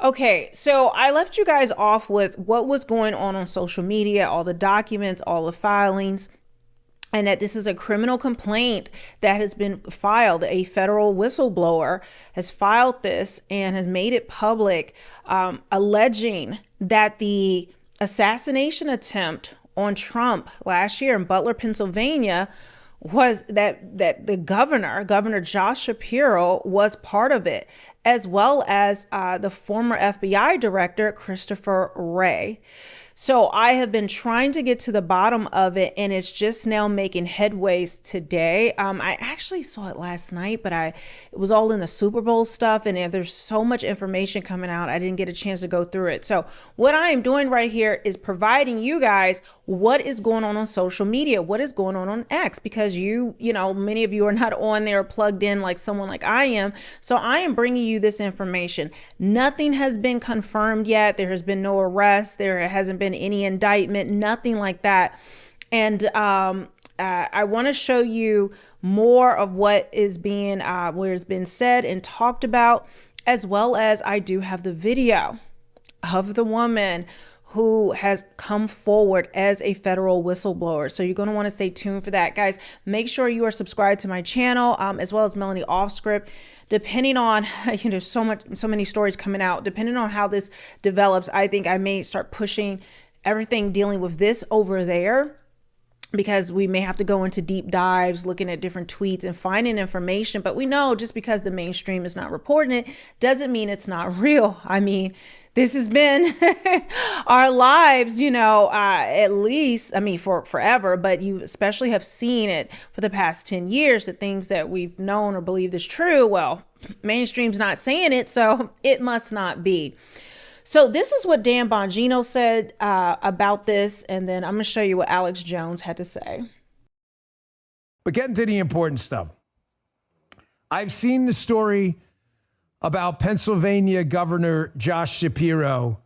Okay, so I left you guys off with what was going on social media, all the documents, all the filings, and that this is a criminal complaint that has been filed. A federal whistleblower has filed this and has made it public, alleging that the assassination attempt on Trump last year in Butler, Pennsylvania, was that the Governor Josh Shapiro, was part of it, as well as the former FBI director Christopher Wray. So I have been trying to get to the bottom of it, and it's just now making headways today. I actually saw it last night, but it was all in the Super Bowl stuff, and there's so much information coming out, I didn't get a chance to go through it. So what I am doing right here is providing you guys what is going on social media, what is going on X, because you know, many of you are not on there plugged in like someone like I am. So I am bringing you this information. Nothing has been confirmed yet. There has been no arrest. There hasn't been any indictment, nothing like that. And I want to show you more of what is being, where it's been said and talked about, as well as I do have the video of the woman who has come forward as a federal whistleblower. So you're going to want to stay tuned for that, guys. Make sure you are subscribed to my channel, as well as Melanie Offscript. Depending on, so many stories coming out, depending on how this develops, I think I may start pushing everything dealing with this over there, because we may have to go into deep dives, looking at different tweets and finding information. But we know just because the mainstream is not reporting it doesn't mean it's not real. I mean, this has been our lives, at least, for forever, but you especially have seen it for the past 10 years, the things that we've known or believed is true. Well, mainstream's not saying it, so it must not be. So this is what Dan Bongino said about this, and then I'm going to show you what Alex Jones had to say. But getting to the important stuff. I've seen the story about Pennsylvania Governor Josh Shapiro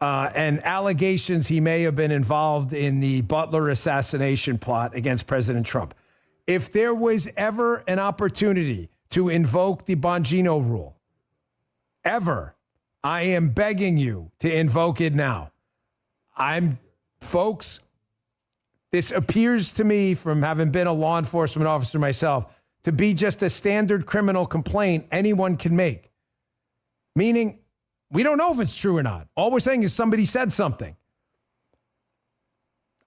and allegations he may have been involved in the Butler assassination plot against President Trump. If there was ever an opportunity to invoke the Bongino rule, ever, I am begging you to invoke it now. Folks, this appears to me, from having been a law enforcement officer myself, to be just a standard criminal complaint anyone can make. Meaning, we don't know if it's true or not. All we're saying is somebody said something.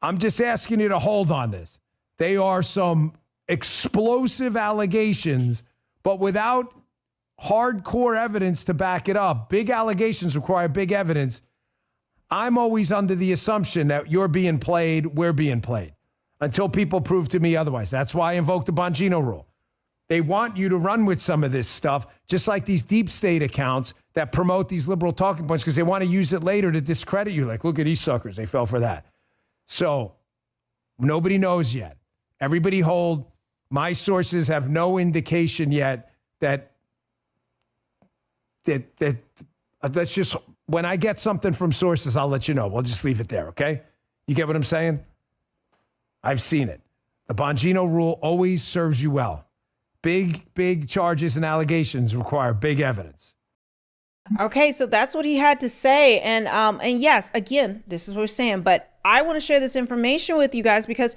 I'm just asking you to hold on this. They are some explosive allegations, but without hardcore evidence to back it up. Big allegations require big evidence. I'm always under the assumption that you're being played, we're being played, until people prove to me otherwise. That's why I invoked the Bongino rule. They want you to run with some of this stuff, just like these deep state accounts that promote these liberal talking points, because they want to use it later to discredit you. Like, look at these suckers. They fell for that. So nobody knows yet. Everybody hold. My sources have no indication yet that that's just, when I get something from sources, I'll let you know. We'll just leave it there, okay? You get what I'm saying? I've seen it. The Bongino rule always serves you well. Big charges and allegations require big evidence. Okay, so that's what he had to say. And yes, again, this is what we're saying, but I want to share this information with you guys because,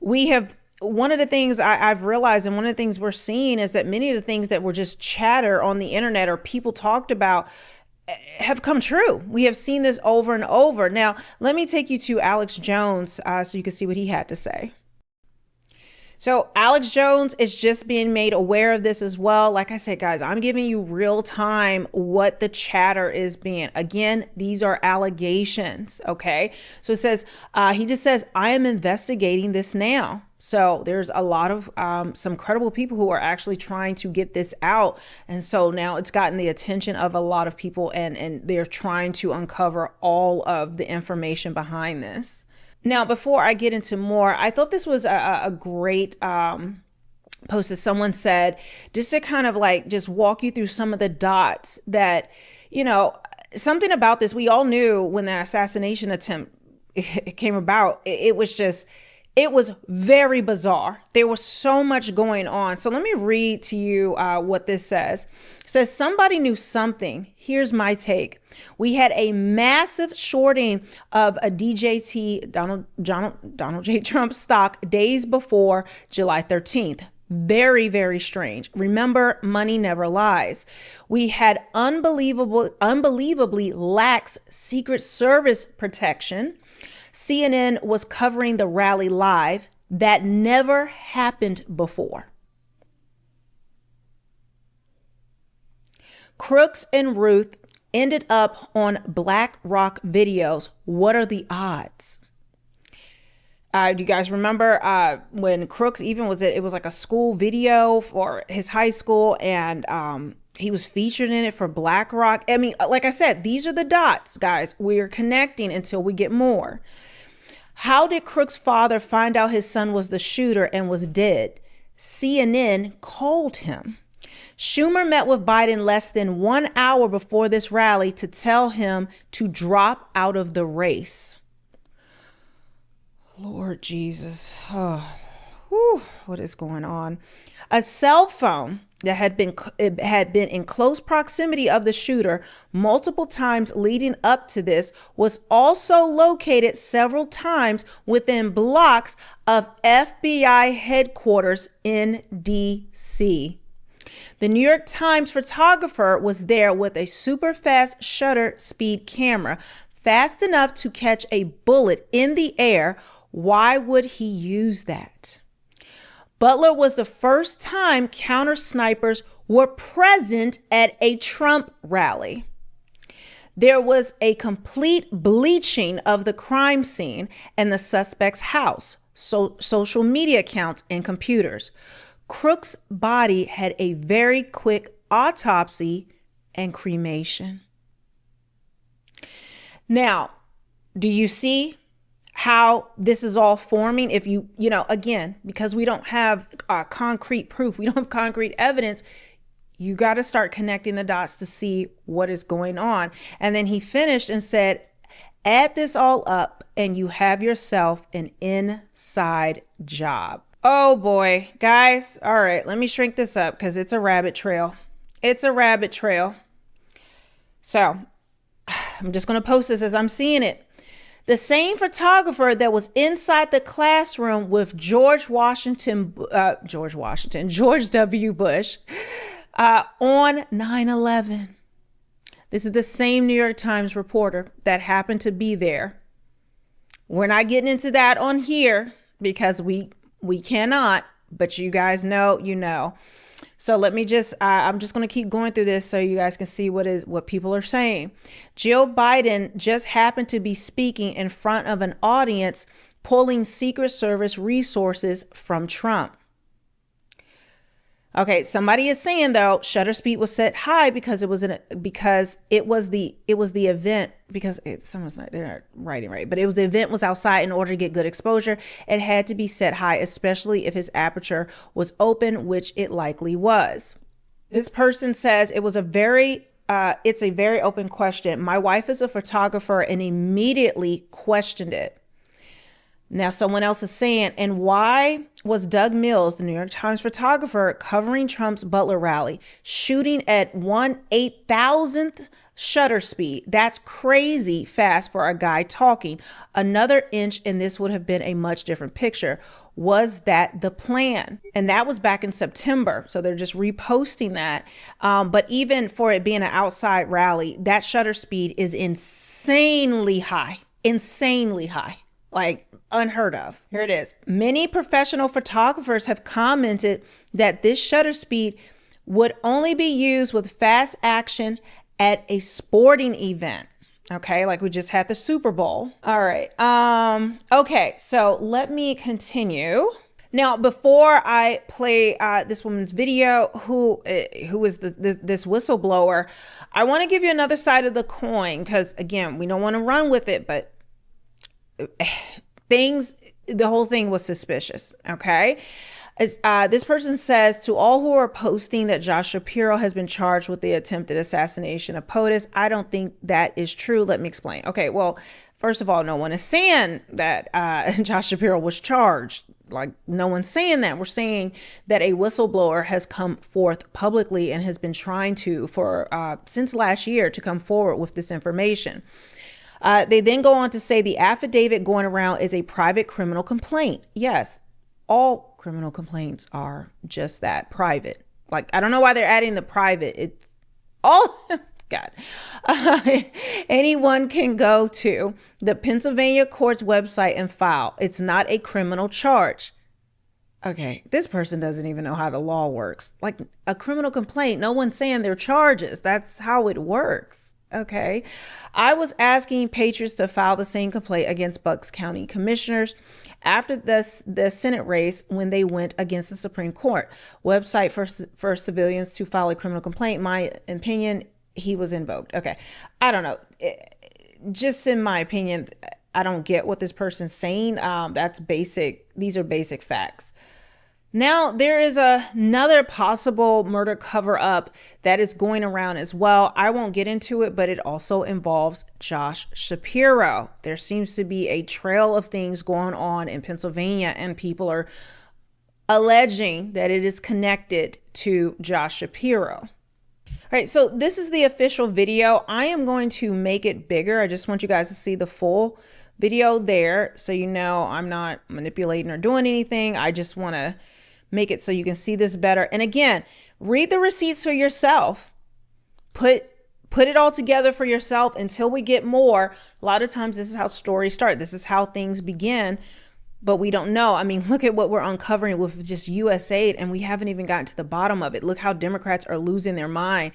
we have, one of the things I've realized, and one of the things we're seeing, is that many of the things that were just chatter on the internet or people talked about have come true. We have seen this over and over. Now, let me take you to Alex Jones so you can see what he had to say. So Alex Jones is just being made aware of this as well. Like I said, guys, I'm giving you real time what the chatter is being. Again, these are allegations, okay? So it says, he just says, I am investigating this now. So there's a lot of some credible people who are actually trying to get this out. And so now it's gotten the attention of a lot of people, and they're trying to uncover all of the information behind this. Now, before I get into more, I thought this was a great post that someone said, just to kind of like just walk you through some of the dots that, something about this. We all knew when that assassination attempt came about, it was just, It was very bizarre. There was so much going on. So let me read to you what this says. It says, somebody knew something. Here's my take. We had a massive shorting of a DJT, Donald J. Trump stock days before July 13th. Very, very strange. Remember, money never lies. We had unbelievably lax Secret Service protection. CNN was covering the rally live. That never happened before. Crooks and Ruth ended up on BlackRock videos. What are the odds? Do you guys remember when Crooks even it was like a school video for his high school, and he was featured in it for BlackRock. I mean, like I said, these are the dots, guys. We're connecting until we get more. How did Crook's father find out his son was the shooter and was dead? CNN called him. Schumer met with Biden less than 1 hour before this rally to tell him to drop out of the race. Lord Jesus. Oh, whew, what is going on? A cell phone that had been in close proximity of the shooter multiple times leading up to this was also located several times within blocks of FBI headquarters in D.C. The New York Times photographer was there with a super fast shutter speed camera, fast enough to catch a bullet in the air. Why would he use that? Butler was the first time counter snipers were present at a Trump rally. There was a complete bleaching of the crime scene and the suspect's house, social media accounts, and computers. Crook's body had a very quick autopsy and cremation. Now, do you see how this is all forming? If you again, because we don't have concrete proof, we don't have concrete evidence, you got to start connecting the dots to see what is going on. And then he finished and said, add this all up and you have yourself an inside job. Oh boy, guys. All right, let me shrink this up because it's a rabbit trail. It's a rabbit trail. So I'm just going to post this as I'm seeing it. The same photographer that was inside the classroom with George W. Bush on 9/11. This is the same New York Times reporter that happened to be there. We're not getting into that on here because we cannot, but you guys know, So let me I'm just going to keep going through this so you guys can see what people are saying. Jill Biden just happened to be speaking in front of an audience, pulling Secret Service resources from Trump. Okay, somebody is saying though shutter speed was set high because they're not writing right, but the event was outside in order to get good exposure. It had to be set high, especially if his aperture was open, which it likely was. This person says it's a very open question. My wife is a photographer and immediately questioned it. Now, someone else is saying, and why was Doug Mills, the New York Times photographer, covering Trump's Butler rally, shooting at 1/8,000th shutter speed? That's crazy fast for a guy talking. Another inch and this would have been a much different picture. Was that the plan? And that was back in September. So they're just reposting that. But even for it being an outside rally, that shutter speed is insanely high, like unheard of. Here it is. Many professional photographers have commented that this shutter speed would only be used with fast action at a sporting event. Okay, like we just had the Super Bowl. All right. Okay, so let me continue. Now, before I play this woman's video, who is this whistleblower, I want to give you another side of the coin because, again, we don't want to run with it, but the whole thing was suspicious. Okay. This person says, to all who are posting that Josh Shapiro has been charged with the attempted assassination of POTUS, I don't think that is true. Let me explain. Okay, well, first of all, no one is saying that Josh Shapiro was charged. Like, no one's saying that. We're saying that a whistleblower has come forth publicly and has been trying to, since last year, to come forward with this information. They then go on to say the affidavit going around is a private criminal complaint. Yes, all criminal complaints are just that, private. Like, I don't know why they're adding the private. It's all, God. Anyone can go to the Pennsylvania court's website and file. It's not a criminal charge. Okay, this person doesn't even know how the law works. Like, a criminal complaint, no one's saying they're charges. That's how it works. Okay, I was asking patrons to file the same complaint against Bucks County commissioners after the Senate race when they went against the Supreme Court. Website for civilians to file a criminal complaint. My opinion, he was invoked. Okay, I don't know. Just in my opinion, I don't get what this person's saying. That's basic. These are basic facts. Now, there is another possible murder cover-up that is going around as well. I won't get into it, but it also involves Josh Shapiro. There seems to be a trail of things going on in Pennsylvania, and people are alleging that it is connected to Josh Shapiro. All right, so this is the official video. I am going to make it bigger. I just want you guys to see the full video there, so you know I'm not manipulating or doing anything. I just want to make it so you can see this better. And again, read the receipts for yourself. Put it all together for yourself until we get more. A lot of times this is how stories start. This is how things begin, but we don't know. I mean, look at what we're uncovering with just USAID, and we haven't even gotten to the bottom of it. Look how Democrats are losing their mind.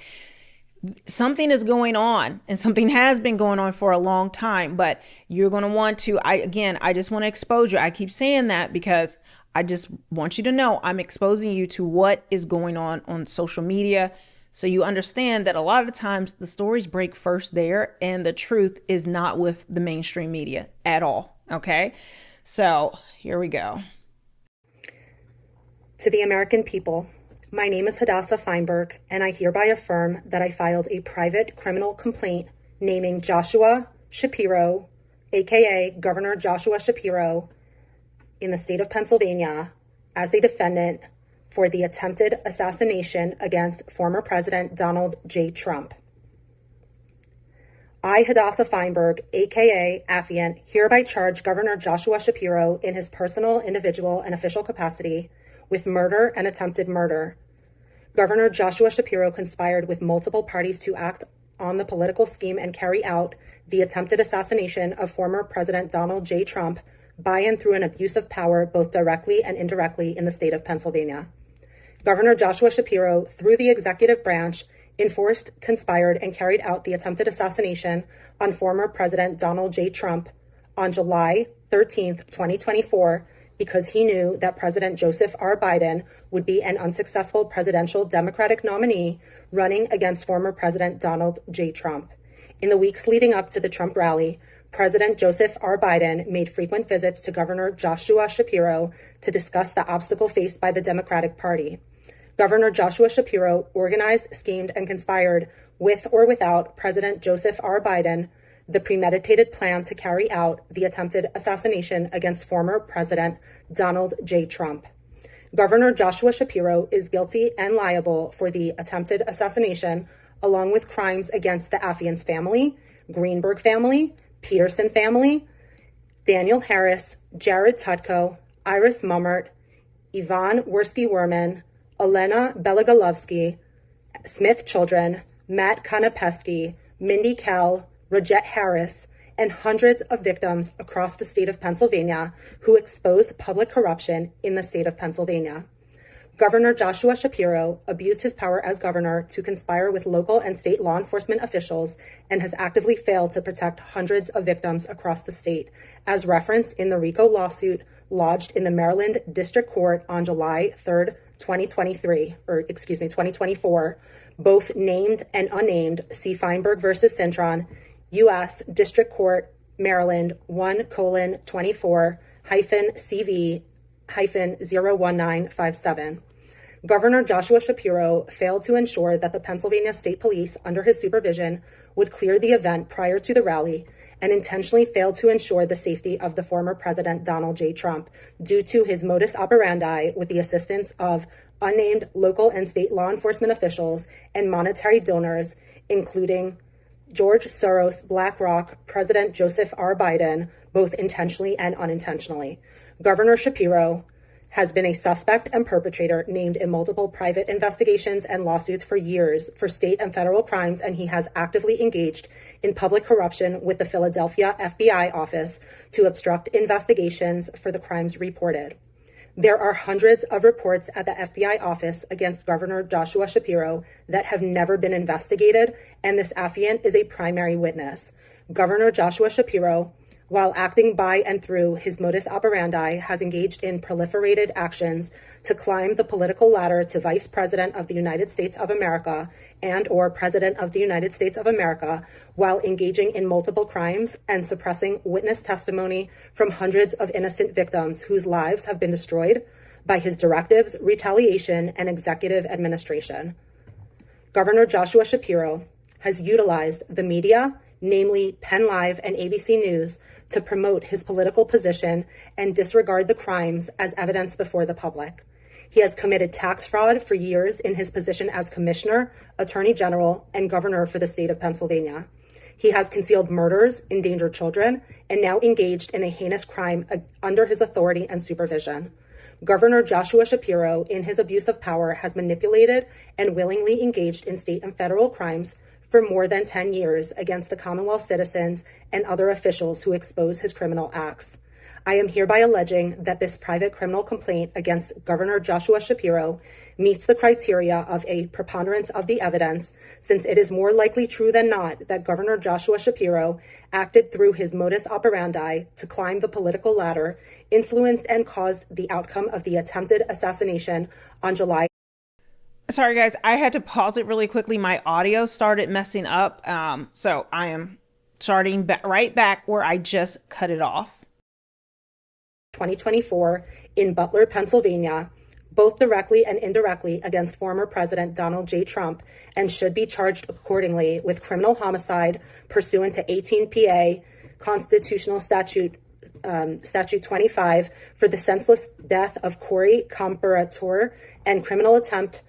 Something is going on, and something has been going on for a long time, but you're going to want to, I just want to expose you. I keep saying that because I just want you to know I'm exposing you to what is going on social media, so you understand that a lot of times the stories break first there, and the truth is not with the mainstream media at all. Okay, so here we go. To the American people, my name is Hadassah Feinberg, and I hereby affirm that I filed a private criminal complaint naming Joshua Shapiro, aka Governor Joshua Shapiro, in the state of Pennsylvania as a defendant for the attempted assassination against former President Donald J. Trump. I, Hadassah Feinberg, aka Affiant, hereby charge Governor Joshua Shapiro in his personal, individual, and official capacity with murder and attempted murder. Governor Joshua Shapiro conspired with multiple parties to act on the political scheme and carry out the attempted assassination of former President Donald J. Trump by and through an abuse of power, both directly and indirectly, in the state of Pennsylvania. Governor Joshua Shapiro, through the executive branch, enforced, conspired, and carried out the attempted assassination on former President Donald J. Trump on July 13th, 2024, because he knew that President Joseph R. Biden would be an unsuccessful presidential Democratic nominee running against former President Donald J. Trump. In the weeks leading up to the Trump rally, President Joseph R. Biden made frequent visits to Governor Joshua Shapiro to discuss the obstacle faced by the Democratic Party. Governor Joshua Shapiro organized, schemed, and conspired with or without President Joseph R. Biden the premeditated plan to carry out the attempted assassination against former President Donald J. Trump. Governor Joshua Shapiro is guilty and liable for the attempted assassination, along with crimes against the Affian's family, Greenberg family, Peterson family, Daniel Harris, Jared Tutko, Iris Mummert, Yvonne Worski-Werman, Elena Belagolovsky, Smith children, Matt Konopesky, Mindy Kell, Rajette Harris, and hundreds of victims across the state of Pennsylvania who exposed public corruption in the state of Pennsylvania. Governor Joshua Shapiro abused his power as governor to conspire with local and state law enforcement officials and has actively failed to protect hundreds of victims across the state, as referenced in the RICO lawsuit lodged in the Maryland District Court on July 3rd, 2024, both named and unnamed C. Feinberg versus Cintron, U.S. District Court, Maryland 1:24-CV 2022-01957. Governor Joshua Shapiro failed to ensure that the Pennsylvania State Police, under his supervision, would clear the event prior to the rally, and intentionally failed to ensure the safety of the former President Donald J. Trump due to his modus operandi with the assistance of unnamed local and state law enforcement officials and monetary donors, including George Soros, BlackRock, President Joseph R. Biden, both intentionally and unintentionally. Governor Shapiro has been a suspect and perpetrator named in multiple private investigations and lawsuits for years for state and federal crimes, and he has actively engaged in public corruption with the Philadelphia FBI office to obstruct investigations for the crimes reported. There are hundreds of reports at the FBI office against Governor Joshua Shapiro that have never been investigated, and this affiant is a primary witness. Governor Joshua Shapiro, while acting by and through his modus operandi, has engaged in proliferated actions to climb the political ladder to Vice President of the United States of America and or President of the United States of America, while engaging in multiple crimes and suppressing witness testimony from hundreds of innocent victims whose lives have been destroyed by his directives, retaliation, and executive administration. Governor Joshua Shapiro has utilized the media, namely Penn Live and ABC News, to promote his political position and disregard the crimes as evidence before the public. He has committed tax fraud for years in his position as Commissioner, Attorney General, and Governor for the state of Pennsylvania. He has concealed murders, endangered children, and now engaged in a heinous crime under his authority and supervision. Governor Joshua Shapiro, in his abuse of power, has manipulated and willingly engaged in state and federal crimes for more than 10 years against the Commonwealth citizens and other officials who expose his criminal acts. I am hereby alleging that this private criminal complaint against Governor Joshua Shapiro meets the criteria of a preponderance of the evidence, since it is more likely true than not that Governor Joshua Shapiro acted through his modus operandi to climb the political ladder, influenced and caused the outcome of the attempted assassination on July. Sorry, guys, I had to pause it really quickly. My audio started messing up. So I am starting right back where I just cut it off. 2024 in Butler, Pennsylvania, both directly and indirectly against former President Donald J. Trump, and should be charged accordingly with criminal homicide pursuant to 18 PA Constitutional Statute 25 for the senseless death of Corey Comparator, and criminal attempt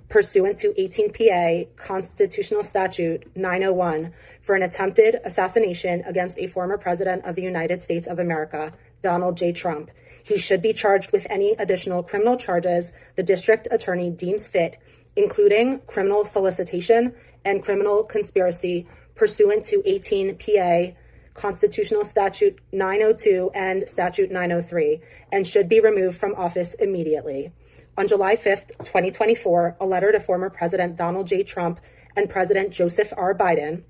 pursuant to 18 PA Constitutional Statute 901 for an attempted assassination against a former President of the United States of America, Donald J. Trump. He should be charged with any additional criminal charges the district attorney deems fit, including criminal solicitation and criminal conspiracy pursuant to 18 PA Constitutional Statute 902 and Statute 903, and should be removed from office immediately. On July 5th, 2024, a letter to former President Donald J. Trump and President Joseph R. Biden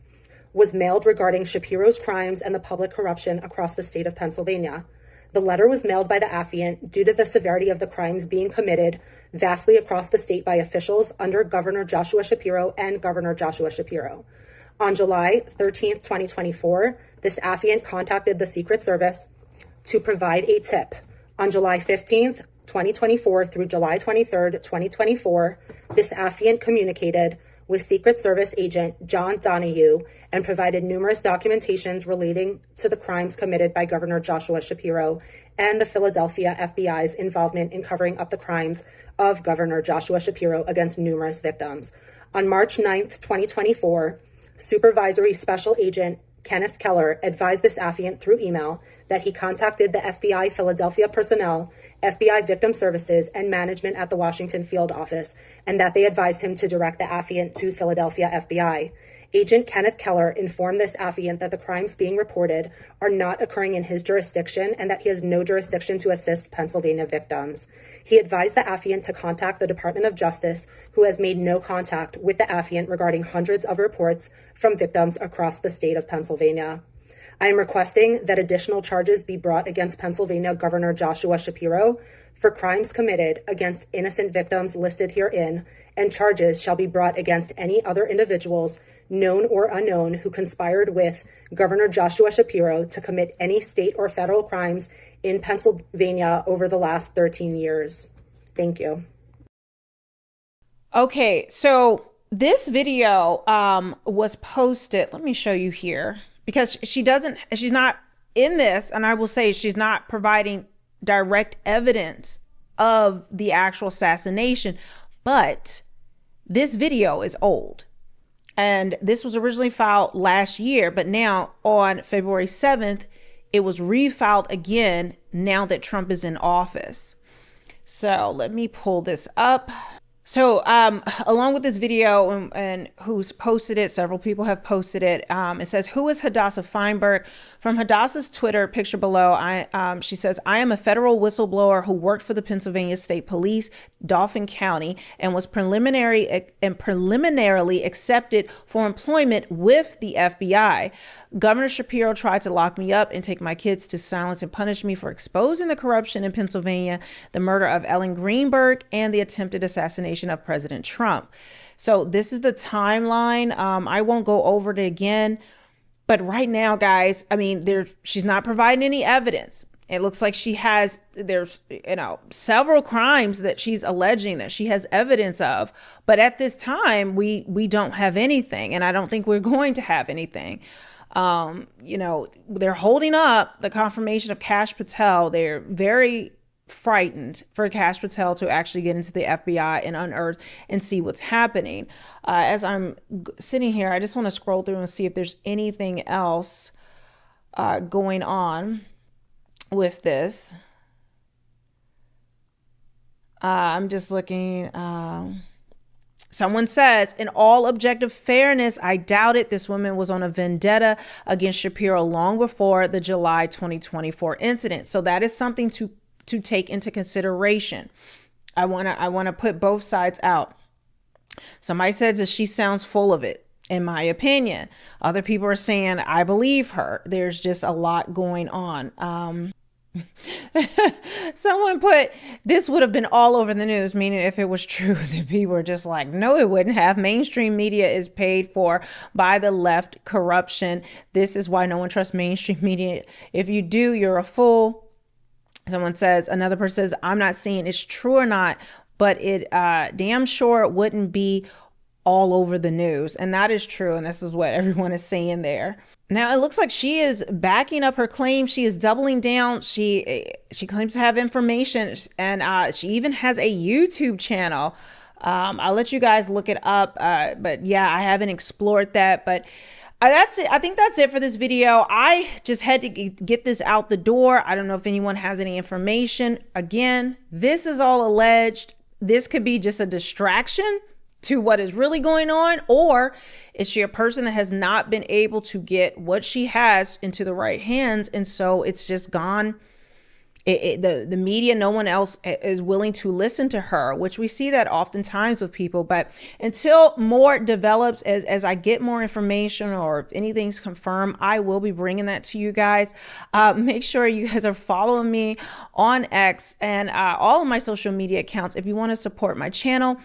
was mailed regarding Shapiro's crimes and the public corruption across the state of Pennsylvania. The letter was mailed by the affiant due to the severity of the crimes being committed vastly across the state by officials under Governor Joshua Shapiro and Governor Joshua Shapiro. On July 13th, 2024, this affiant contacted the Secret Service to provide a tip. On July 15th, 2024 through July 23rd, 2024, this affiant communicated with Secret Service agent John Donahue and provided numerous documentations relating to the crimes committed by Governor Joshua Shapiro and the Philadelphia FBI's involvement in covering up the crimes of Governor Joshua Shapiro against numerous victims. On March 9th, 2024, Supervisory Special Agent Kenneth Keller advised this affiant through email that he contacted the FBI Philadelphia personnel, FBI Victim Services, and management at the Washington field office, and that they advised him to direct the affiant to Philadelphia FBI. Agent Kenneth Keller informed this affiant that the crimes being reported are not occurring in his jurisdiction and that he has no jurisdiction to assist Pennsylvania victims. He advised the affiant to contact the Department of Justice, who has made no contact with the affiant regarding hundreds of reports from victims across the state of Pennsylvania. I am requesting that additional charges be brought against Pennsylvania Governor Joshua Shapiro for crimes committed against innocent victims listed herein, and charges shall be brought against any other individuals known or unknown, who conspired with Governor Joshua Shapiro to commit any state or federal crimes in Pennsylvania over the last 13 years. Thank you. Okay, so this video was posted. Let me show you here, because she's not in this, and I will say she's not providing direct evidence of the actual assassination, but this video is old. And this was originally filed last year, but now on February 7th, it was refiled again now that Trump is in office. So let me pull this up. So along with this video and who's posted it, several people have posted it. It says, "Who is Hadassah Feinberg?" From Hadassah's Twitter picture below, she says, "I am a federal whistleblower who worked for the Pennsylvania State Police, Dauphin County, and was preliminarily accepted for employment with the FBI. Governor Shapiro tried to lock me up and take my kids to silence and punish me for exposing the corruption in Pennsylvania, the murder of Ellen Greenberg, and the attempted assassination of President Trump." So this is the timeline. I won't go over it again, but right now, guys, I mean, she's not providing any evidence. It looks like there's several crimes that she's alleging that she has evidence of, but at this time we don't have anything, and I don't think we're going to have anything. They're holding up the confirmation of Kash Patel. They're very frightened for Kash Patel to actually get into the FBI and unearth and see what's happening. As I'm sitting here, I just want to scroll through and see if there's anything else going on with this. I'm just looking. Someone says, "In all objective fairness, I doubt it. This woman was on a vendetta against Shapiro long before the July 2024 incident." So that is something to take into consideration. I want to put both sides out. Somebody says that she sounds full of it, in my opinion. Other people are saying, I believe her. There's just a lot going on. Someone put, "This would have been all over the news," meaning if it was true, that people were just like, no, it wouldn't have. Mainstream media is paid for by the left corruption. This is why no one trusts mainstream media. If you do, you're a fool. Someone says, another person says, "I'm not saying it's true or not, but it damn sure it wouldn't be all over the news." And that is true. And this is what everyone is saying there. Now, it looks like she is backing up her claim. She is doubling down. She claims to have information, and she even has a YouTube channel. I'll let you guys look it up. But yeah, I haven't explored that. But that's it. I think that's it for this video. I just had to get this out the door. I don't know if anyone has any information. Again, this is all alleged. This could be just a distraction to what is really going on, or is she a person that has not been able to get what she has into the right hands, and so it's just gone? The media, no one else is willing to listen to her, which we see that oftentimes with people. But until more develops, as I get more information or if anything's confirmed, I will be bringing that to you guys. Make sure you guys are following me on X and all of my social media accounts. If you want to support my channel,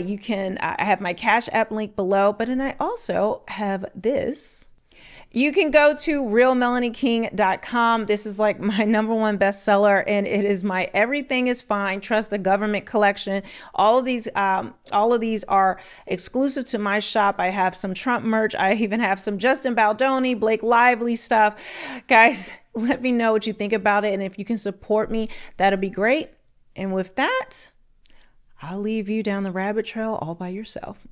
you can. I have my Cash App link below, but then I also have this. You can go to realmelanieking.com. This is like my #1 bestseller, and it is my Everything is Fine, Trust the Government collection. All of these are exclusive to my shop. I have some Trump merch. I even have some Justin Baldoni, Blake Lively stuff. Guys, let me know what you think about it, and if you can support me, that'll be great. And with that, I'll leave you down the rabbit trail all by yourself.